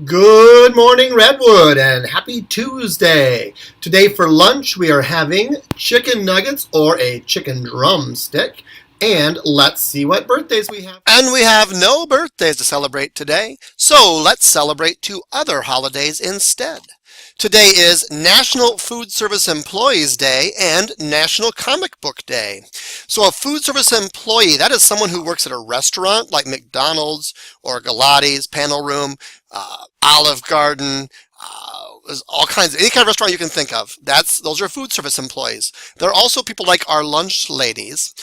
Good morning, Redwood, and happy Tuesday. Today for lunch, we are having chicken nuggets or a chicken drumstick. And let's see what birthdays we have. And we have no birthdays to celebrate today, so let's celebrate two other holidays instead. Today is National Food Service Employees Day and National Comic Book Day. So a food service employee, that is someone who works at a restaurant like McDonald's or Galatti's, Panel Room, Olive Garden, there's all kinds of any kind of restaurant you can think of. Those are food service employees. There are also people like our lunch ladies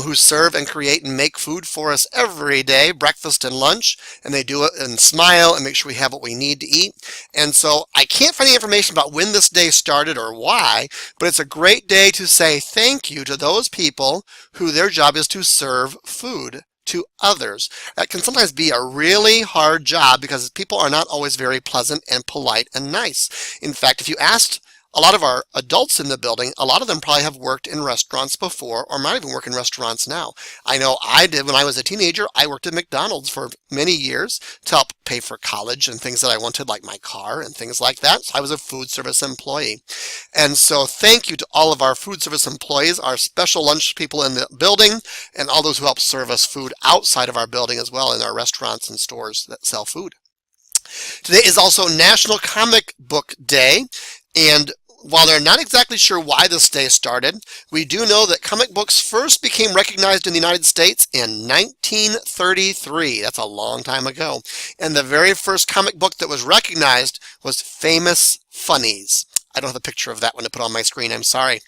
who serve and create and make food for us every day, breakfast and lunch, and they do it and smile and make sure we have what we need to eat. And so I can't find any information about when this day started or why, but it's a great day to say thank you to those people who their job is to serve food to others. That can sometimes be a really hard job because people are not always very pleasant and polite and nice. In fact, if you asked a lot of our adults in the building, a lot of them probably have worked in restaurants before or might even work in restaurants now. I know I did when I was a teenager. I worked at McDonald's for many years to help pay for college and things that I wanted, like my car and things like that. So I was a food service employee. And so thank you to all of our food service employees, our special lunch people in the building, and all those who help serve us food outside of our building as well in our restaurants and stores that sell food. Today is also National Comic Book Day, and while they're not exactly sure why this day started, we do know that comic books first became recognized in the United States in 1933. That's a long time ago. And the very first comic book that was recognized was Famous Funnies. I don't have a picture of that one to put on my screen. I'm sorry.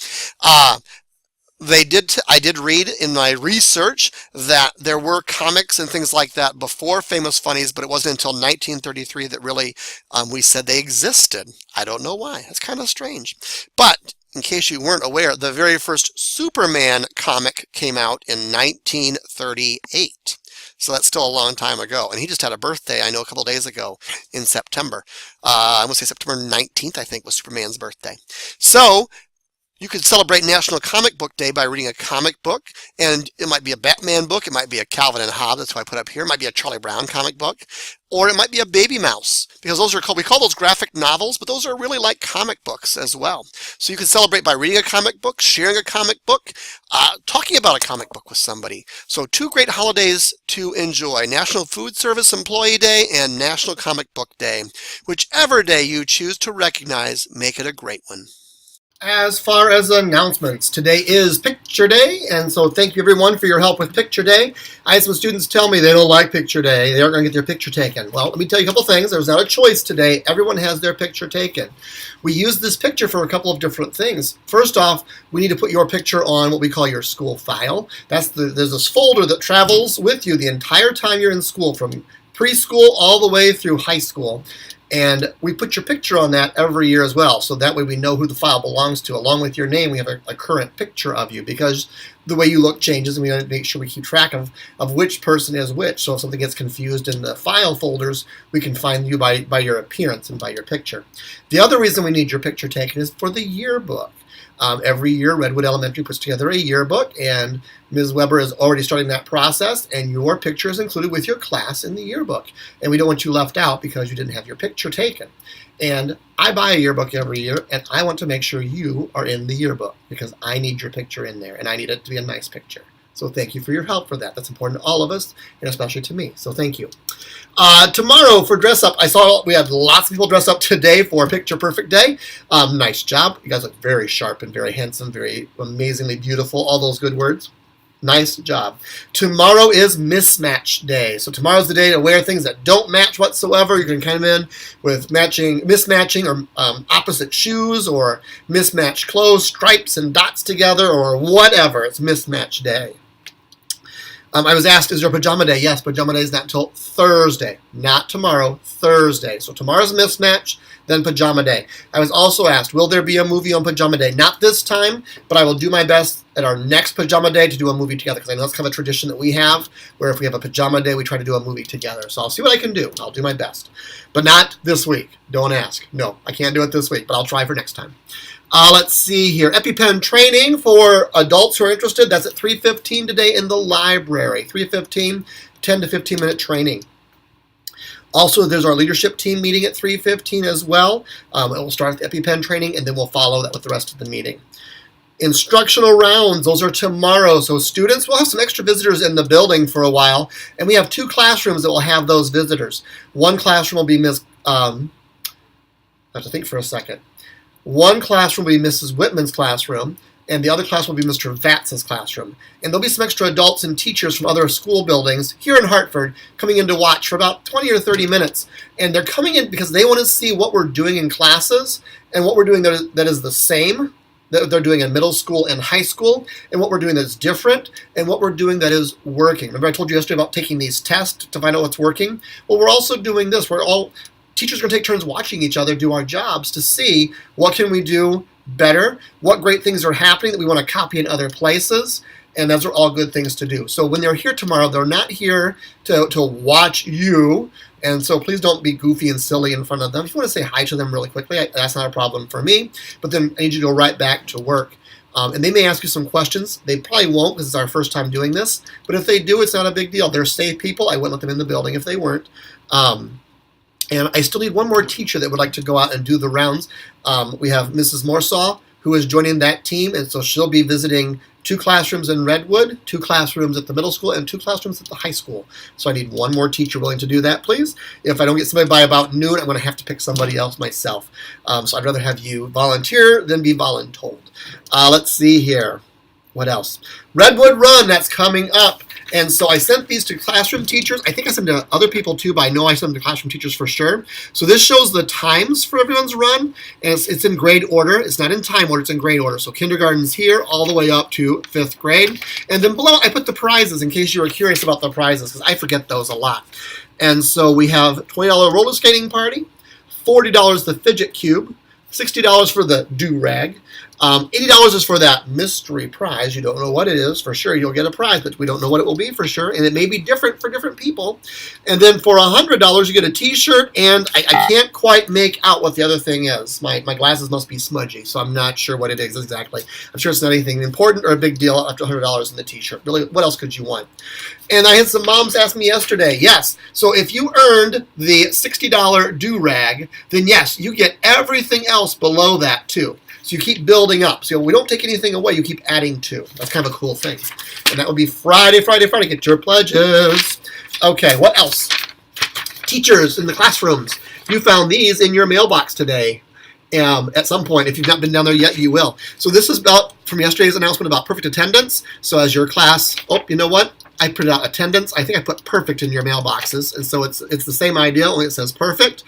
I did read in my research that there were comics and things like that before Famous Funnies, but it wasn't until 1933 that really we said they existed. I don't know why. That's kind of strange. But in case you weren't aware, the very first Superman comic came out in 1938. So that's still a long time ago. And he just had a birthday, I know, a couple days ago in September. I want to say September 19th, I think, was Superman's birthday. So you could celebrate National Comic Book Day by reading a comic book, and it might be a Batman book, it might be a Calvin and Hobbes, that's what I put up here, it might be a Charlie Brown comic book, or it might be a Baby Mouse, because those are called, we call those graphic novels, but those are really like comic books as well. So you can celebrate by reading a comic book, sharing a comic book, talking about a comic book with somebody. So two great holidays to enjoy, National Food Service Employee Day and National Comic Book Day. Whichever day you choose to recognize, make it a great one. As far as announcements, today is Picture Day, and so thank you everyone for your help with Picture Day. I had some students tell me they don't like Picture Day, they aren't going to get their picture taken. Well, let me tell you a couple things. There's not a choice today. Everyone has their picture taken. We use this picture for a couple of different things. First off, we need to put your picture on what we call your school file. There's this folder that travels with you the entire time you're in school, from preschool all the way through high school. And we put your picture on that every year as well, so that way we know who the file belongs to. Along with your name, we have a current picture of you, because the way you look changes, and we want to make sure we keep track of which person is which. So if something gets confused in the file folders, we can find you by your appearance and by your picture. The other reason we need your picture taken is for the yearbook. Every year, Redwood Elementary puts together a yearbook, and Ms. Weber is already starting that process, and your picture is included with your class in the yearbook. And we don't want you left out because you didn't have your picture taken. And I buy a yearbook every year, and I want to make sure you are in the yearbook because I need your picture in there, and I need it to be a nice picture. So thank you for your help for that. That's important to all of us, and especially to me. So thank you. Tomorrow for dress up, I saw we had lots of people dress up today for Picture Perfect Day. Nice job. You guys look very sharp and very handsome, very amazingly beautiful, all those good words. Nice job. Tomorrow is Mismatch Day. So tomorrow's the day to wear things that don't match whatsoever. You can come in with mismatching or opposite shoes, or mismatched clothes, stripes and dots together, or whatever. It's Mismatch Day. I was asked, is there a pajama day? Yes, pajama day is not until Thursday, not tomorrow, Thursday. So tomorrow's mismatch, then pajama day. I was also asked, will there be a movie on pajama day? Not this time, but I will do my best at our next pajama day to do a movie together, because I know that's kind of a tradition that we have, where if we have a pajama day, we try to do a movie together. So I'll see what I can do. I'll do my best. But not this week. Don't ask. No, I can't do it this week, but I'll try for next time. Let's see here. EpiPen training for adults who are interested. That's at 3:15 today in the library. 3:15, 10 to 15 minute training. Also, there's our leadership team meeting at 3:15 as well. It will start with the EpiPen training, and then we'll follow that with the rest of the meeting. Instructional rounds, those are tomorrow. So students, we'll have some extra visitors in the building for a while, and we have 2 classrooms that will have those visitors. One classroom will be I have to think for a second. One classroom will be Mrs. Whitman's classroom, and the other class will be Mr. Vatz's classroom. And there'll be some extra adults and teachers from other school buildings here in Hartford coming in to watch for about 20 or 30 minutes. And they're coming in because they want to see what we're doing in classes and what we're doing that is the same, that they're doing in middle school and high school, and what we're doing that's different, and what we're doing that is working. Remember I told you yesterday about taking these tests to find out what's working? Well, we're also doing this. Teachers are going to take turns watching each other do our jobs to see what can we do better, what great things are happening that we want to copy in other places, and those are all good things to do. So when they're here tomorrow, they're not here to watch you, and so please don't be goofy and silly in front of them. If you want to say hi to them really quickly, that's not a problem for me, but then I need you to go right back to work. And they may ask you some questions. They probably won't because it's our first time doing this, but if they do, it's not a big deal. They're safe people. I wouldn't let them in the building if they weren't. And I still need one more teacher that would like to go out and do the rounds. We have Mrs. Morsaw, who is joining that team, and so she'll be visiting 2 classrooms in Redwood, 2 classrooms at the middle school, and 2 classrooms at the high school. So I need one more teacher willing to do that, please. If I don't get somebody by about noon, I'm going to have to pick somebody else myself. So I'd rather have you volunteer than be voluntold. Let's see here. What else? Redwood Run, that's coming up. And so I sent these to classroom teachers. I think I sent them to other people too, but I know I sent them to classroom teachers for sure. So this shows the times for everyone's run, and it's in grade order. It's not in time order, it's in grade order. So kindergarten's here all the way up to 5th grade. And then below I put the prizes in case you were curious about the prizes, because I forget those a lot. And so we have $20 roller skating party, $40 the fidget cube, $60 for the do-rag. $80 is for that mystery prize. You don't know what it is. For sure, you'll get a prize, but we don't know what it will be for sure, and it may be different for different people. And then for $100, you get a T-shirt, and I can't quite make out what the other thing is. My glasses must be smudgy, so I'm not sure what it is exactly. I'm sure it's not anything important or a big deal after $100 in the T-shirt. Really, what else could you want? And I had some moms ask me yesterday, yes, so if you earned the $60 do-rag, then yes, you get everything else below that too. So you keep building up. So we don't take anything away, you keep adding to. That's kind of a cool thing. And that will be Friday. Get your pledges. Okay, what else? Teachers in the classrooms. You found these in your mailbox today. At some point, if you've not been down there yet, you will. So this is from yesterday's announcement about perfect attendance. So as your class, you know what? I printed out attendance. I think I put perfect in your mailboxes. And so it's the same idea, only it says perfect.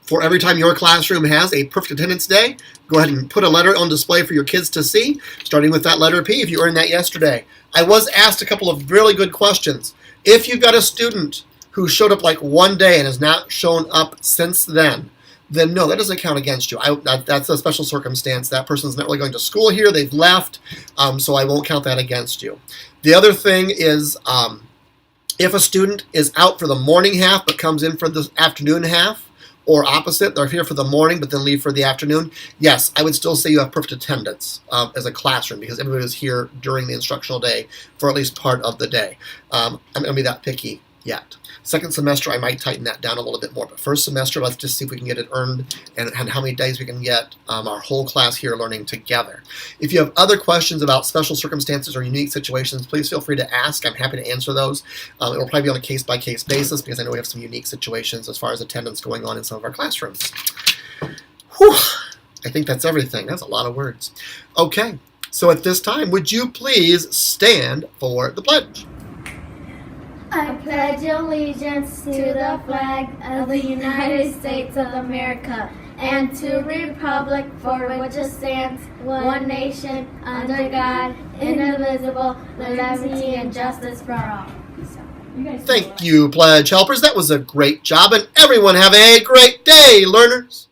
For every time your classroom has a perfect attendance day, go ahead and put a letter on display for your kids to see, starting with that letter P if you earned that yesterday. I was asked a couple of really good questions. If you've got a student who showed up like one day and has not shown up since then no, that doesn't count against you. That's a special circumstance. That person's not really going to school here. They've left, so I won't count that against you. The other thing is if a student is out for the morning half but comes in for the afternoon half, or opposite, they're here for the morning but then leave for the afternoon, yes, I would still say you have perfect attendance as a classroom because everybody is here during the instructional day for at least part of the day. I'm not going to be that picky yet. Second semester, I might tighten that down a little bit more, but first semester, let's just see if we can get it earned and how many days we can get our whole class here learning together. If you have other questions about special circumstances or unique situations, please feel free to ask. I'm happy to answer those. It will probably be on a case-by-case basis because I know we have some unique situations as far as attendance going on in some of our classrooms. Whew, I think that's everything. That's a lot of words. Okay, so at this time, would you please stand for the pledge? I pledge allegiance to the flag of the United States of America and to the republic for which it stands, one nation, under God, indivisible, with liberty and justice for all. Thank you, Pledge Helpers. That was a great job, and everyone have a great day, learners.